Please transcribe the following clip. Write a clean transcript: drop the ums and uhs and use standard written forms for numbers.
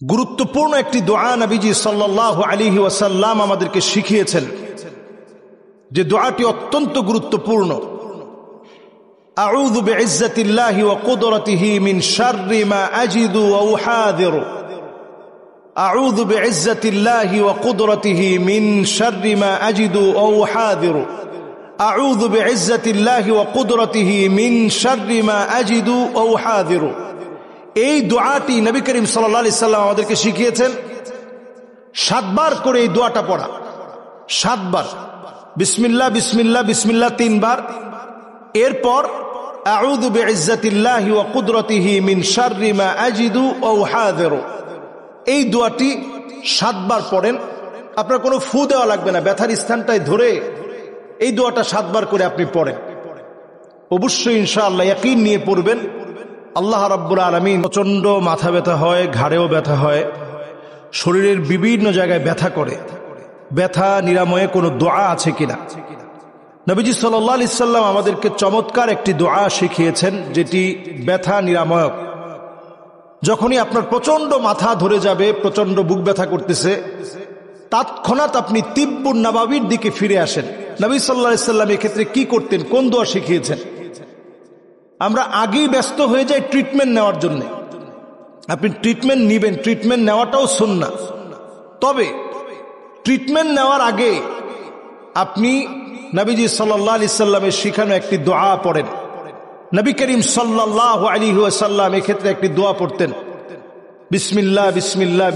গুরুত্বপূর্ণ একটি দোয়া নবীজি সাল্লাল্লাহু আলাইহি ওয়াসাল্লাম আমাদেরকে শিখিয়েছেন, যে দোয়াটি অত্যন্ত গুরুত্বপূর্ণ। আউযু বিইজ্জাতিল্লাহি ওয়া কুদরাতিহি মিন শাররি মা আজিদু ওয়া উহাযিরু। আউযু বিইজ্জাতিল্লাহি ওয়া কুদরাতিহি মিন শাররি মা আজিদু ওয়া উহাযিরু। আউযু বিইজ্জাতিল্লাহি ওয়া কুদরাতিহি মিন শাররি মা আজিদু ওয়া উহাযিরু। এই দোয়াটি নবী করিম সাল্লাল্লাহু আলাইহি সাল্লাম আমাদেরকে শিখিয়েছেন 7 বার করে এই দোয়াটা পড়া। 7 বার বিসমিল্লাহ বিসমিল্লাহ বিসমিল্লাহ 3 বার, এরপর আউযু বিইজ্জাতিল্লাহি ওয়া কুদরাতিহি মিন শাররি মা আজিদু ওয়া উহাযিরু। এই দোয়াটি 7 বার পড়েন। আপনার কোনো ফু দেওয়া লাগবে না, ব্যথার স্থানটায় ধরে এই দোয়াটা 7 বার করে আপনি পড়েন। অবশ্যই ইনশাআল্লাহ ইয়াকিন নিয়ে পড়বেন। আল্লাহ রাব্বুল আলামিন, প্রচন্ড মাথা ব্যথা হয়, ঘাড়েও ব্যথা হয়, শরীরের বিভিন্ন জায়গায় ব্যথা করে, ব্যথা নিরাময়ে কোনো দোয়া আছে কিনা। নবীজি সাল্লাল্লাহু আলাইহি সাল্লাম আমাদেরকে চমৎকার একটি দোয়া শিখিয়েছেন, যেটি ব্যথা নিরাময়ক। যখনই আপনার প্রচন্ড মাথা ধরে যাবে, প্রচন্ড বুক ব্যথা করতেছে, তৎক্ষণাৎ আপনি তিব্বুন নাবাবির দিকে ফিরে আসেন। নবী সাল্লাল্লাহু আলাইহি সাল্লাম এক্ষেত্রে কি করতেন, কোন দোয়া শিখিয়েছেন? আমরা আগেই ব্যস্ত হয়ে যাই ট্রিটমেন্ট নেওয়ার জন্য। আপনি ট্রিটমেন্ট নিবেন, ট্রিটমেন্ট নেওয়াটাও সুন্নাহ। তবে ট্রিটমেন্ট নেওয়ার আগে আপনি নবীজি সাল্লাল্লাহু আলাইহি সাল্লামের শিখানো একটি দোয়া পড়েন। নবী করিম সাল্লাল্লাহু আলাইহি ওয়াসাল্লাম এক্ষেত্রে একটি দোয়া পড়তেন, বিসমিল্লাহ বিসমিল্লাহ